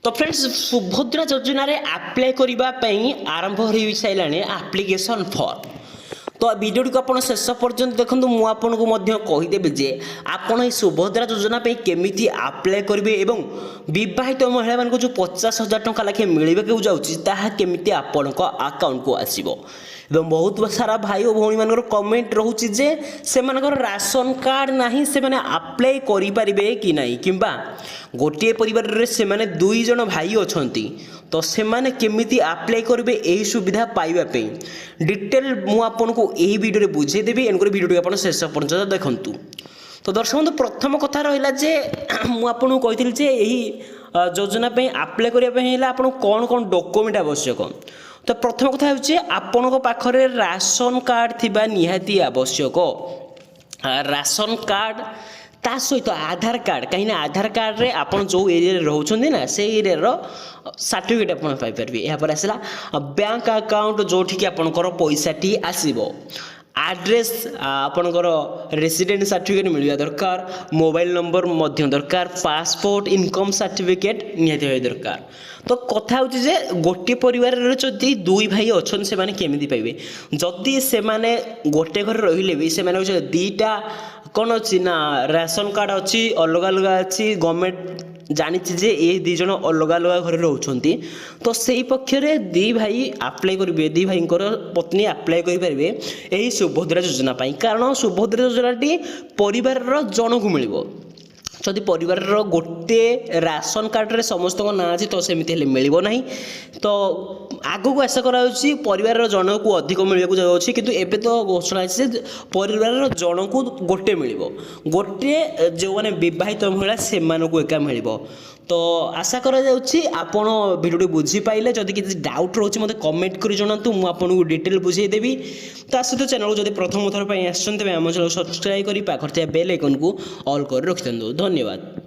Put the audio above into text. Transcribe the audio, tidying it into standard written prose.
तो फ्रेंड्स सुभद्रा योजना रे अप्लाई करने आरंभ हो सारा आप्लिकेसन फॉर्म। तो वीडियो को आप शेष पर्यंत देखो मुझे कहीदेवी जे आपड़ सुभद्रा योजना केमी आप्लाय करेंगे और बहित महिला मान जो 50,000 टंका लाखे मिलवाक जामी आपण अकाउंट को आसो। बहुत सारा भाई और भौणी मान कमेंट रोचे जे से राशन कार्ड ना से आप्लाय करें कि नहीं कि गोटे परिवार से माने 2 जन भाई अच्छा तो से माने केमिति अप्लाई करेंगे यही सुविधा पाइबापी डिटेल मुझको यही वीडियो बुझेदेवी एनक वीडियो आप शेष पर्यटन देखूँ। तो दर्शक बंधु प्रथम कथा रहा जे मुझे कही जे यही योजना अप्लाई करने आपको कौन कौन डॉक्यूमेंट आवश्यक। तो प्रथम कथा होचे आपन पाखरे राशन कार्ड थिबा निहाती आवश्यक। राशन कार्ड ता सहित आधार कार्ड कहीं आधार कार्ड रे आपन जो एरिया रोचंदी ना से एरिया सर्टिफिकेट आपन पाई परबे। या पर आसला बैंक अकाउंट जोठी कि आपनकर पैसाटी आसीबो। एड्रेस आपनकर रेसिडेंट सर्टिफिकेट मिलवा दरकार। मोबाइल नंबर मध्य दरकार। पासपोर्ट इनकम सर्टिफिकेट निहाती होय दरकार। तो कथा होची जे गोटे परिवार रे जदी 2 भाई अछन से माने केमिति पाइबे जदी से माने गोटे घर रहिले भी से माने दीटा कौन अच्छी ना राशन कार्ड अच्छी अलग अलग अच्छी गवर्नमेंट जानी जे ये 2 जन अलग अलग घर रोचंती तो सही पक्षरे 2 भाई अप्लाई करेंगे 2 भाई पत्नी अप्लाई करेंगे यही सुभद्रा योजना पाई। कारण सुभद्रा योजनाटी परिवार जन को मिल जदि परिवार गोटे राशन कार्ड रे समस्त ना अच्छी तो सेमती मिल ना। तो आग को आशा करा परिवार जन को अधिक मिलवा जाऊँगी किंतु एबे तो घोषणा है परिवार जन को गोटे मिल गोटे जो मैंने विवाहित महिला से एका मिल। तो आशा करा आपण वीडियो बुझी पाइले जदि किसी डाउट रोचे मते कमेंट करी जणातु मु आपनको डिटेल बुझे देबी। ता सहित चैनल को जदि प्रथम थर पई आछन तबे आम चैनल सब्सक्राइब करी पाखर बेल आइकन को ऑल कर रखिथंदु। धन्यवाद।